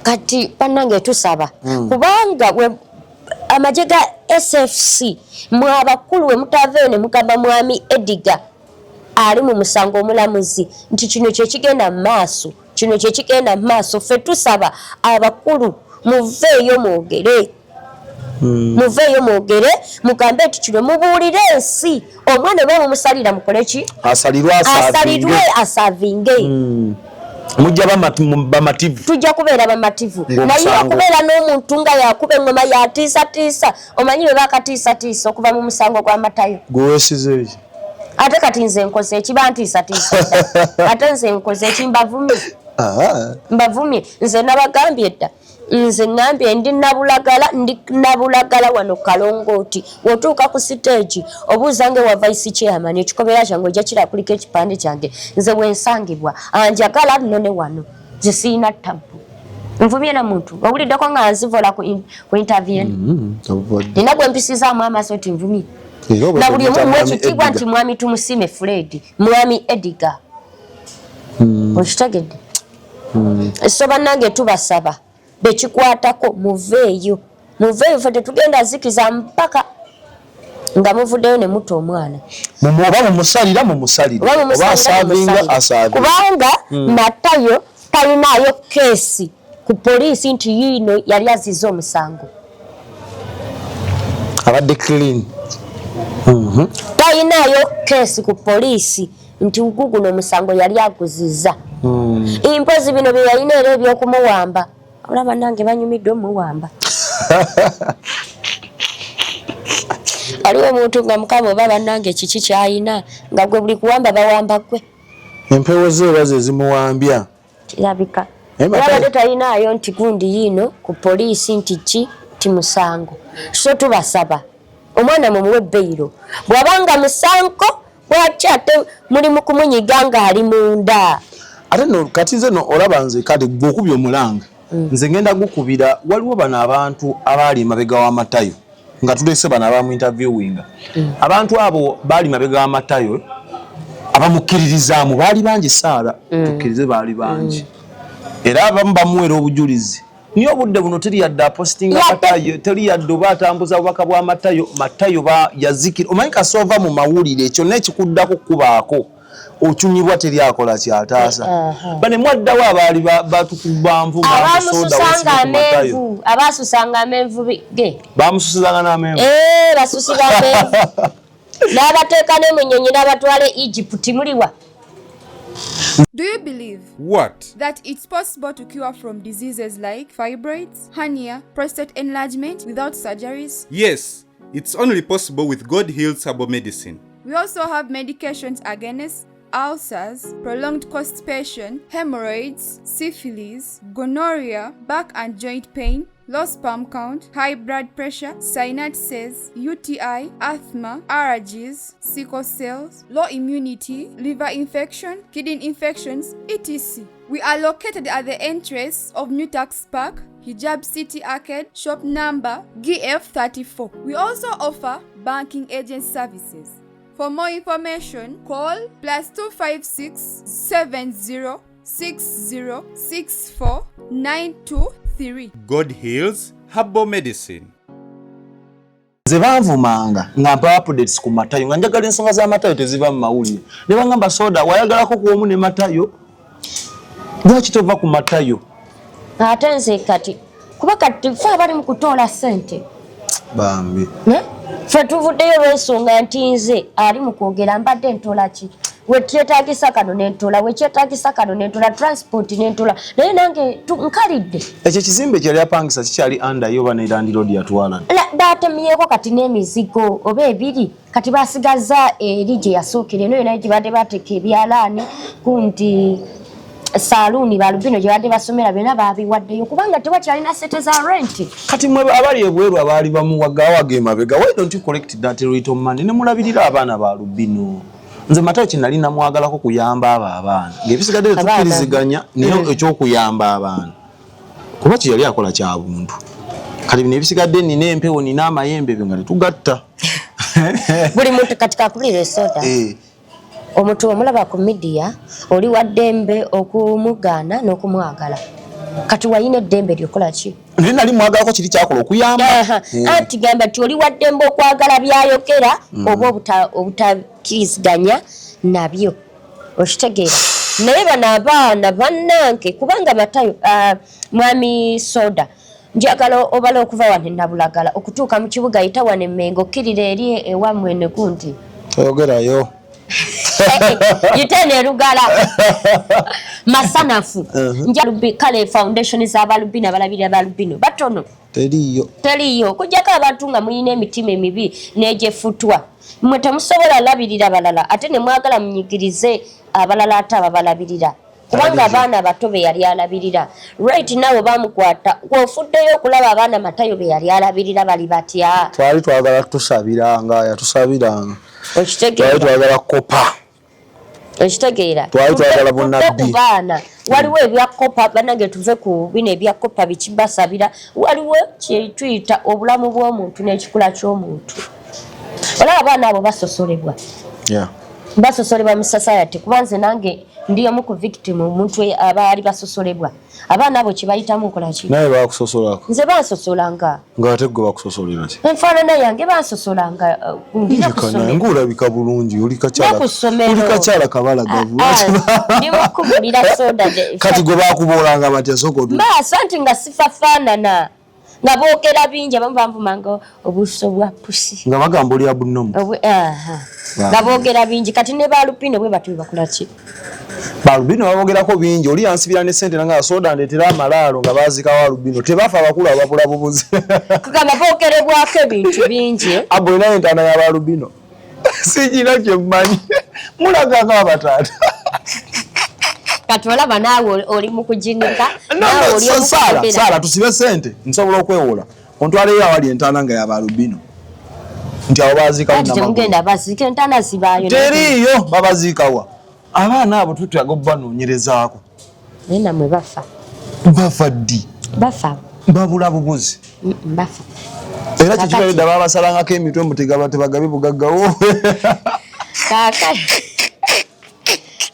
Kati bannange tusaba kubanga amagye ga SFC mwe abakulu we mutave ne mugamba mwami Edgar ali mu musango omulamuzi nti kino kyekigenda mu maaso. Kino kyekigenda mu maaso ffe tusaba abakulu muveeyo mwogere. Muveeyo mwogere mugambe nti kino mubuulire ensi omwana oba mumusalira mukole ki? Asalirwe asavinge. Mujja bamativu. Tujja kubeera bamativu. Naye okubeera n'omuntu nga yakuba engoma yatiisatiisa omanyi bwe bakatiisatiisa okuva mu musango gw'amatayo. Gweweesizeeyo. Ate kati nze nkoze ekiba ntiisatiisa. Ate nze nkoze ekimbavumye. Mbavumye nze nabagambye dda. Nze ngambye ndi nabulagala wano Kalongooti. Wotuuka ku siteegi obuuzange wa vice chairman ekikobera kyange ojja kirakulika ekipande kyange nze bwensangibwa anjagala nno ne wano nze siina ttabbu. Nvumye na muntu owuliddeko nga nzivola ku interview. Nina gwe mpisizaamu amaaso ti nvumye. Na buli omu ekitiibwa nti mwami tumusime Fred, mwami Edgar. Okitegedde? So bannange tubasaba bekikwatako muveeyo. Muveeyo ffe tetugenda zikiza mpaka nga muvuddeyo ne muta omwana. Oba mumusalira oba asaavinga. Kubanga Matayo talinaayo keesi ku poliisi nti yiino yali azizza omusango. Abadde clean. Talinaayo keesi ku poliisi nti guguno omusango yali aguzizza. Impozi bino bye yalina era ebyokumuwamba. Olaba nange banyumiddwe omuwamba. Aliwo omuntu nga mukama oba bannange kiki kyayina nga gwe buli kuwamba bawamba gwe. Empewo ze oba ze zimuwambya. Kirabika. Olabadde talinaayo nti gundi yiino ku poliisi nti ki ti musango. So tubasaba omwana mumuwe bbeiro. Bw'abanga musango lwaki ate mulimu kumunyiga nga ali munda. Ate no kati nze no olaba nze kati gw'okubya omulanga. Nze ngenda gukubira waliwo bano abantu abaali mabega w'amatayo nga tulese bano abamu interviewinga. Abantu abo baali mabega w'amatayo abamukkiririzaamu baali bangi Saara tukkirize baali bangi. Era abamu bamuwera obujulizi. Niyo obudde buno teri yadde apostinga Matayo, teri yadde oba atambuza obubaka bwa Matayo ba yazikira. Omanyi kasova mu mawulire ekyo n'ekikuddako kubaako. Ochunyibwa teri akola kyataasa. Bane mwaddawo abaali batukuba nvu abasusanga amenvu ge. Bamususizanga n'amenvu. Basusiba amenvu. N'abateeka n'emunyonyi n'abatwale Egypt muliwa. Do you believe What? that it's possible to cure from diseases like fibroids, hernia, prostate enlargement without surgeries? Yes, it's only possible with God Heals Herbal Medicine. We also have medications against ulcers, prolonged constipation, hemorrhoids, syphilis, gonorrhea, back and joint pain, low sperm count, high blood pressure, sinuses, UTI, asthma, allergies, sickle cells, low immunity, liver infection, kidney infections, etc. We are located at the entrance of New Tax Park, Hijab City Arcade, shop number GF34. We also offer banking agent services. For more information, call +256 70 60 64 923. God Heals Herbal Medicine. Ze banvumanga nga mpa updates ku Matayo nga njagala ensonga za Matayo teziva mu mawulire. Ne bangamba Soda wayagalako ku omu ne Matayo. Lwaki tova ku Matayo? Ate nze kati kuba kati fe abali mu kutoola ssente. Bambi. Ffe tuvuddeyo olw'ensonga nti nze ali mu kwogera mbadde ntola ki wekyetagisa kano nentola wekyetagisa kano nentola transport nentola naye nange nkalidde ekyo kizimbe kyali apangisa kikyali under yo bane Land Road yatwala batemyeko kati n'emizigo oba ebiri kati basigaza eri gye yasookera eno yona gye badde bateeka ebyalaani kunti saluuni balubino gye badde basomera byonna babiwaddeyo kubanga tewakyalina sente za rent kati mwe abali ebweru abaali bamuwagawaga emabega why don't you collect that little money ne mulabirira abaana ba lubino nze Matayo kinali namwagalako kuyamba abaana ng'ebisigadde tukkiriziganya naye ekyokuyamba abaana kuba kye yali akola kya buntu kati bino ebisigadde nina empewo nina amayembe byo nga tetugatta buli muntu kati kakulira esoda omuntu omulaba ku media oli wa ddembe okumugaana n'okumwagala kati wayina eddembe lyokola ki naye nali mwagalako kiri kyakola okuyamba anti gamba nti oli wa ddembe okwagala byayogera oba obutakkiriziganya nabyo okitegeera naye bano abaana bannange kubanga Matayo mwami soda njagala obala okuva wano Nabulagala okutuuka mu kibuga yita wano Emmengo okkirira eri ewammwe ne kunti oyogerayo yitene Lugala masanafu njalubi kale foundation z'abalubino abalabirira balubino batono teriyo kujjako abantu nga muyina emitima emibi n'egyefutwa mmwe temusobola labirira balala ate ne mwagala munyigirize abalala ate ababalabirira kubanga abaana abato be yali alabirira right now bamukwata ofuddeyo okulaba abaana Matayo be yali alabirira bali batya twali twagala tusabiranga yatusabiranga okitegeera twagala kopa okitegeera twali twagala bonnabbi baana waliwo ebyakopa banange tuve ku bino ebyakopa bikibasabira waliwo kyetuyita obulamu bw'omuntu n'ekikula ky'omuntu olaba abaana abo basosolebwa basosolebwa mu society kuba nze nange ndi omu ku victim omuntu abaali basosolebwa abaana abo kibayitamu nkola ki naye bakusosolako nze bansosolanga ng'ate gwe bakusosolera ki enfaanana yange bansosolanga ng'olabika bulungi oli kakyala kabalagavu ndi mukubulira soda kati gwe bakuboolanga batya baasa nti nga sifafaanana nga boogera bingi abamu banvumanga obuso bwa pusi nga bagamba oli abunomu nga boogera bingi kati ne balupino bwe batyo bakola ki balubino babogerako bingi oli yansibira ne sente nanga soda ndetera amalaalo nga bazikawo alubino tebafa abakulu ababula bubuzi kugamba boogerebwako ebintu bingi abo naye entaana y'abalubino sijina kye mmanyi mulaganga abataata kati olaba naawe oli mu kuginika Saala tusibe sente nsobola okwewola ontwaleyo awali entaana nga y'abalubino nti awo baziikawo temugenda baziika entaana zibaayo teriiyo babaziikawa abaana abo tutyaga obanoonyerezaako naye namwe bafa ddi babula bubuzi bafa era kikibadde babasalangako emitwe mutegaba tebagabe bugaggawo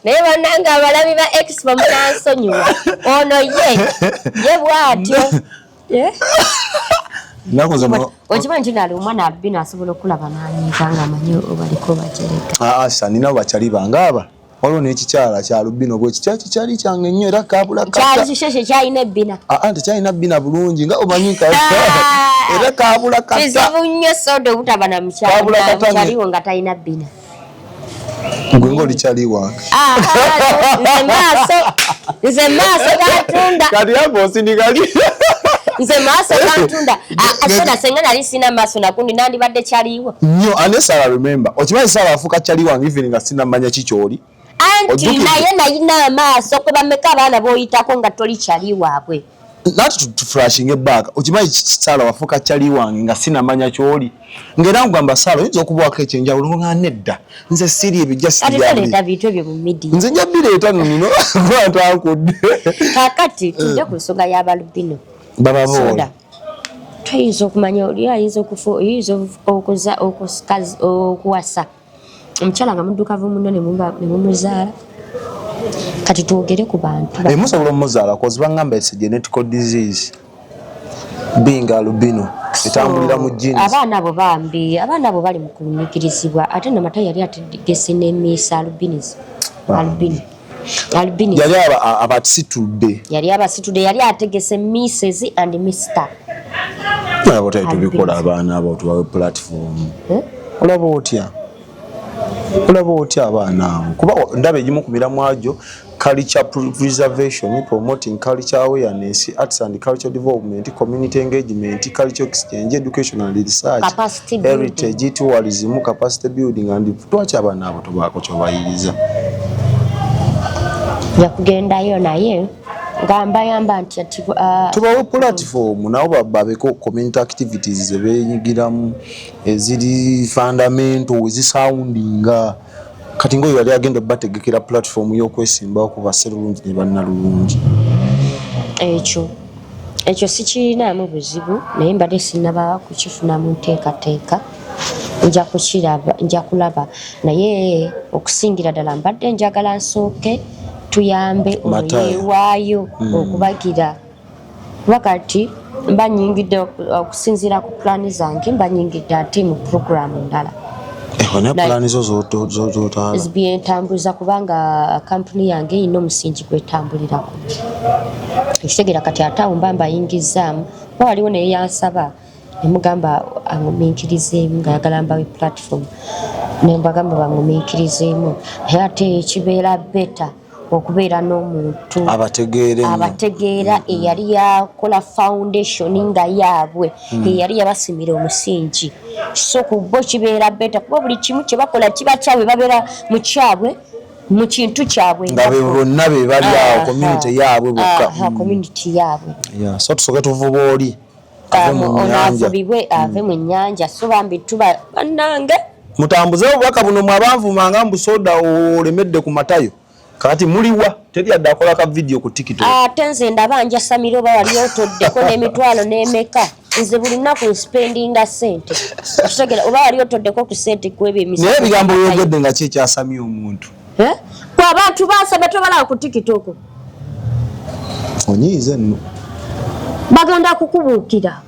naye bannange abalabi ba expo munansonyiwa ono ye bw'atyo okimanyi nti nali omwana abino asobola okulaba nanyiika nga amanyi obaliko bajereka nina bakyali bangaaba waliwo n'ekikyala kya lubino bwe kikyali kyange nnyo era kyali kisheshe kyalina ebbina tekyalina bbina bulungi nga omanyi era kaabula kata kizibu nnyo soda obutaba na mukyaliwo nga talina bbina gwe ngaoli kyali wange nze maaso gatunda kati yamba osindikali nze maaso gantunda soda senga nali sina maaso nakundi nandibadde kyaliwo nnyo ane Saala remember okimanyi Saala afuuka kyali wange even nga sinamanya kikyoli anti naye nayina amaaso kuba meka abaana boyitako nga toli kyali waabwe nati tuflashinge back okimanyi Saala wafuuka kyali wange nga sinamanya kyoli ngera nkugamba Saala oyinza okubaako ekyenjawulo nga nedda nze siri ebijja siriyaleeta bintu ebyo mu media nze nja bireeta nno lwatankudde kakati tujja ku nsonga y'abalubino bababoola tuyinza okumanya oli ayinza okuwasa omukyala nga muddukavu munno ne mumuzaala kati twogere ku bantu musobola omuzaala kozi bangamba ese genetical disease being albino etambulira mu genes abaana abo bambi abaana abo bali mu kulumyikirizibwa ate na Matayo yali ategese n'emiisa albino yali abasitudde yali ategese Mrs and Mr abo tubikola abaana abo tubawe platform olaba otya abaana abo kuba ndaba egimu ku miramwa agyo culture preservation, promoting culture awareness, arts and culture development, community engagement, culture exchange, educational research, capacity heritage, building. tourism, capacity building and twaki abaana abo tubaako kyobayiriza yakugendayo naye ngambayamba nti tubawe platform nabo babeko community activities zebenyigiramu eziri fundamental ezisoundinga kati ngoyo yali agenda bategekera platform y'okwesimbawo ku baserulungi ne bannalulungi ekyo sikirinamu buzibu naye mbadde sinaba kukifuna mu nteekateeka nja kulaba naye okusingira ddala mbadde njagala nsooke tuyambe oyeewaayo okubagira kuba kati mba nyingidde okusinziira ku pulaani zange mba nyingidde ate mu puroguramu ndala byentambuza kubanga kampuni yange erina omusingi gwetambulirako ekitegeera kati ate awo mba mbayingizaamu kuba waliwo naye yansaba nemugamba aŋumiikirizeemu nga yagala mbawe platform nembagamba baŋumiikirizeemu naye ate ekibeera beta okubeera n'omuntu abategeera eyali yakola foundation nga yaabwe eyali yabasimira omusingi so kubo kibeera beta kuba buli kimu kye bakola kiba kyabwe babeera mu kyabwe mu kintu kyabwe nga bonna be bali awo community yaabwe bokka community yaabwe so tusoke tuvuba oli onavubibwe ave mu nnyanja so bambi tuba bannange mutambuze obubaka buno mwabanvumanga mbusoda olemedde ku matayo kati muliwa teri adda akola ka video ku TikTok ate nze ndaba nja Samira oba wali otoddeko n'emitwalo n'emeka nze buli nnaku spendinga sente kitegera oba wali otoddeko ku sente kwebyo emisana naye ebigambo byogedde nga ki ekyasamya omuntu ku abantu basaba tobalaba ku TikTok onyiize nno bagenda kukubuukira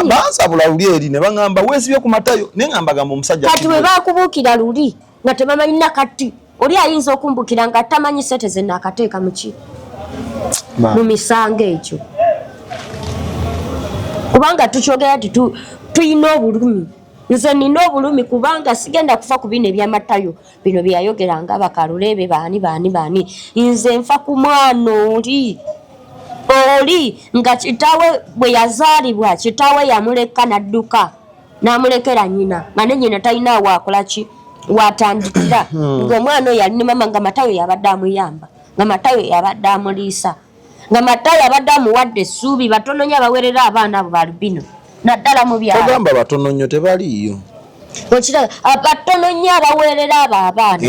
bansabula luli eri ne baŋŋamba weesibye ku matayo naye nga mbagamba omusajja kati bwe bakubuukira luli nga tebamanyi nakati oli ayinza okumbukira nga tamanyi sente ze naakateeka muki mu misango ekyo kubanga tukyogera ti tuyina obulumi nze nina obulumi kubanga sigenda kufa ku bino ebyamatayo bino byeyayogeranga bakalulebe baani nze nfa ku mwana oli nga kitaawe bwe yazaalibwa kitaawe yamuleka nadduka n'amulekera nnyina nga ne nnyina talina waakolaki watandikira ng'omwana oyo alina mama nga matayo yabadde amuyamba nga matayo yabadde amuliisa nga matayo abadde amuwadde essuubi batono nnyo abawerera abaana abo balubino naddala mu byalo ogamba batono nnyo tebaliiyo okiraga batono nnyo abawerera abo abaana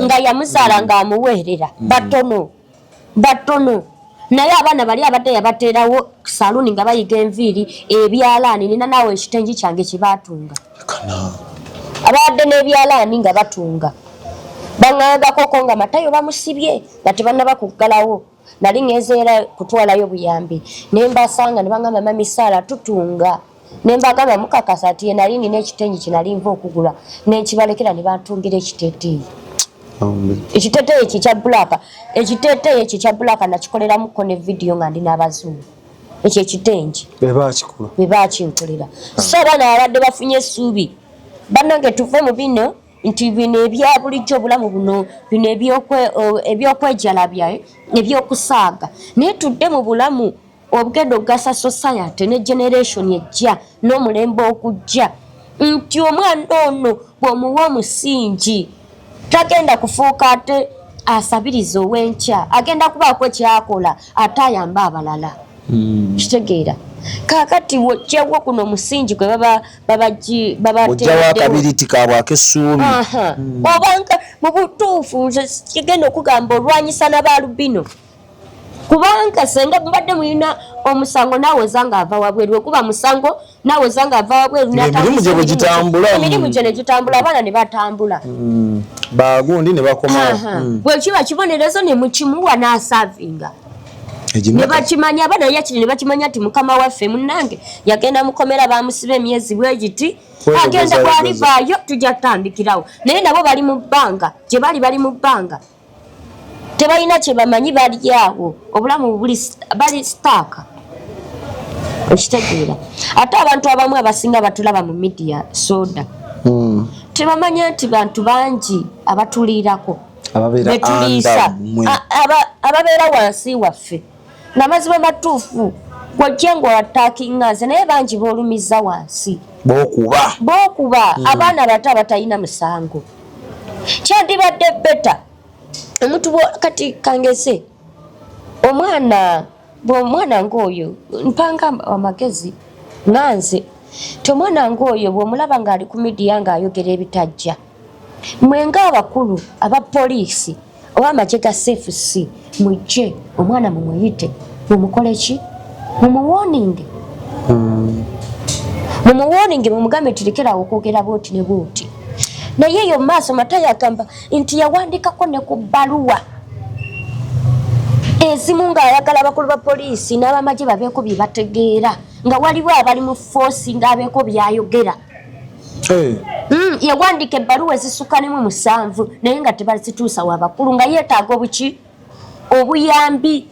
nga yamuzaala ng'amuweerera batono naye abaana bali abadde yabateerawo saluuni nga bayiga enviiri ebyalaani nina naawe ekitengi kyange kibaatunga abadde n'ebyalaani nga batunga baŋŋangakoko nga matayo bamusibye nga tebannaba kuggalawo nali ngezeera kutwalayo buyambi ne mbasanga ne baŋŋamba mamisaala tutunga ne mbagamba mukakasa ati ye nali nina ekitengi kye nali nva okugula nekibalekera ne bantungira ekiteeteeyi ekiteeteeyi ekyo ekya bbulaaka nakikoleramuko ne vidiyo nga ndi n'abazungu ekyo ekitengi bwe baakinkolera so abaana babadde bafunye essuubi bannange tuve mu bino nti bino ebya bulijjo obulamu buno bino ebyokwejalabya ebyokusaaga naye tudde mu bulamu obugenda okugasa society ne generation ejja n'omulembe okujja nti omwana ono bw'omuwa omusingi tagenda kufuuka ate asabiriza ow'enkya agenda kubaako kyakola ate ayamba abalala kitegeera kakati wojjawo kuno omusingi gwe ojjawo akabiriti kaabwako essuubi obanga mu butuufu nze kigenda okugamba olwanyisa n'abalubino kubanga senga mubadde mulina omusango naaweza nga ava wabweru wekuba musango naaweza nga ava wabweru emirimu gye ne gitambula abaana ne batambula bagundi ne bakomawo bwe kiba kibonerezo ne mukimuwa n'asaavinga ne bakimanya abaana yakiri ne bakimanya nti mukama waffe munnange yagenda mukomera bamusiba emyezi bwegiti agenda bwalivaayo tujja kutandikirawo naye nabo bali mu bbanga gye bali mu bbanga tebalina kye bamanyi bali awo obulamu bali staaka okitegeera ate abantu abamu abasinga batulaba mu media soda tebamanya nti bantu bangi abatulirako betuliisa ababeera wansi waffe n'amazima matuufu gwojja ng'owatakinga nze naye bangi boolumiza wansi bookuba abaana bato abatalina musango kyandibadde beta omuntu kati kangese omwana ng'oyo mpanga amagezi nanze ti omwana ng'oyo bw'omulaba ng'ali ku midiya ng'ayogera ebitajja mwenga abakulu aba poliisi oba amagye ga CFC mujje omwana mumuyite mumukole ki mumuwoninge mumugambe tirekerawo okwogera booti ne booti naye eyo mu maaso Matayo agamba nti yawandikako ne ku bbaluwa ezimu ng'ayagala abakulu ba poliisi n'abamagye babeeko bye bategeera nga waliwo abali mu foosi ng'abeeko byayogera yawandika ebbaluwa ezisukka nemu 7 naye nga tebazituusa wabakulu nga yeetaaga obuyambi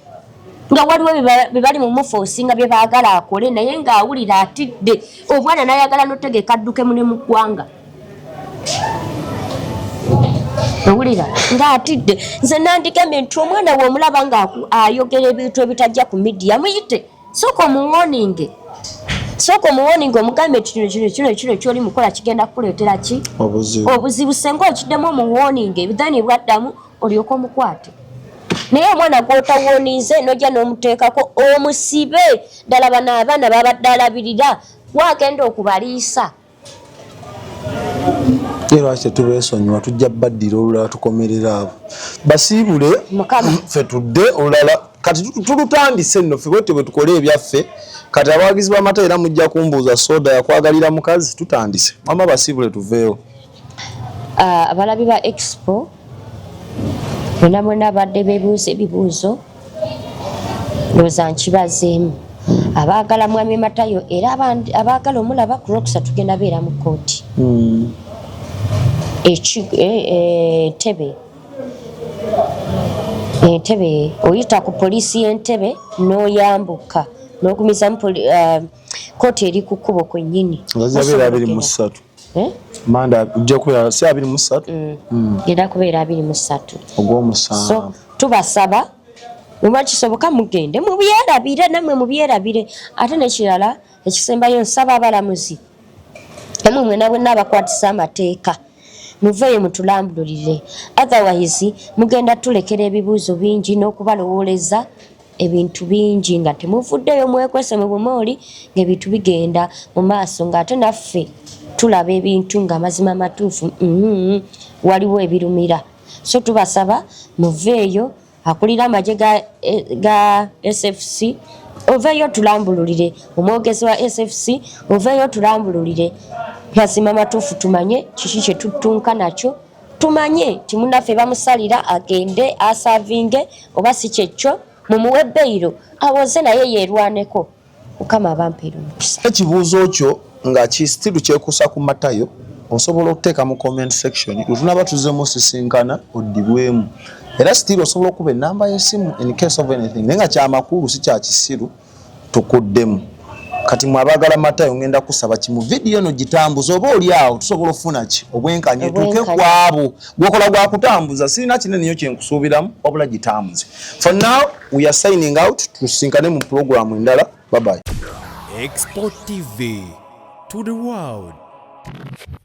nga waliwo bebali mu mufoosi nga bye baagala akole naye ng'awulira atidde omwana n'ayagala n'otegeka addukemu ne mu ggwanga owulira ng'atidde nze nandikambye nti omwana w'omulaba ng'ayogera ebintu ebitajja ku midiya muyite sooka omuwoninge omugambe kino kyoli mukola kigenda kukuleetera ki obuzibu senga okiddemu omuwoninge then bwaddamu olyoka omukwate naye omwana gw'otawoninze nojja n'omuteekako omusibe ddala bano abaana babadde alabirira wagenda okubaliisa lwaki tetubeesonyiwa tujja baddira olulala tukomerera abo basiibule ffe tudde olulala kati tulutandise nno ffe bwete bwe tukole ebyaffe kati abawagizi b'amata era mujja kumbuuza soda yakwagalira mukazi tutandise mama basiibule tuveewo abalabi ba expo bonna badde beebuuza ebibuuzo ndowooza nkibazeemu abaagala mwami Matayo era abaagala omulaba ku Lwokisa tugenda beera mu kooti Entebbe oyita ku poliisi y'Entebbe n'oyambuka n'okumiza kooti eri ku kkubo kwennyini abeera 23 manda ujja kubeera si 23 genda kubeera 23 ogw'omusanvu so tubasaba muba kisoboka mugende mubyerabire namwe mubyerabire ate nekirala ekisembayo nsaba abalamuzi namwe mwena bwenna abakwatisa amateeka muveeyo mutulambululire otherwise mugenda tulekera ebibuuzo bingi n'okubalowooleza ebintu bingi nga temuvuddeyo mwekwese mu bumooli ng'ebintu bigenda mu maaso ng'ate naffe tulaba ebintu ng'amazima matuufu waliwo ebirumira so tubasaba muveeyo akulira amagye ga SFC oveeyo tulambululire omwogezi wa SFC oveeyo tulambululire mazima matuufu tumanye kiki kye tutunka nakyo tumanye timunaffe bamusalira agende asavinge oba si kyekyo mumuwe beyiro awoze naye yeerwaneko mukama abampeera omukisa ekibuuzo kyo nga kisitiru kyekuusa ku Matayo osobola okuteeka mu comment section lutunaba tuzemu sisinkana oddibwemu era still osobola okuba enamba y'essimu in case of anything naye nga kyamakulu si kya kisiru tukuddemu kati mwabaagala Matayo ngenda kusaba kimu vidiyo no gitambuza oba oli awo tusobola ofuna ki obwenkanye tuke kwabo gwokola gwa kutambuza sirina kinene nnyo kyenkusuubiramu wabula gitambuze for now we are signing out tusinkane mu program endala bye bye Expo TV to the world.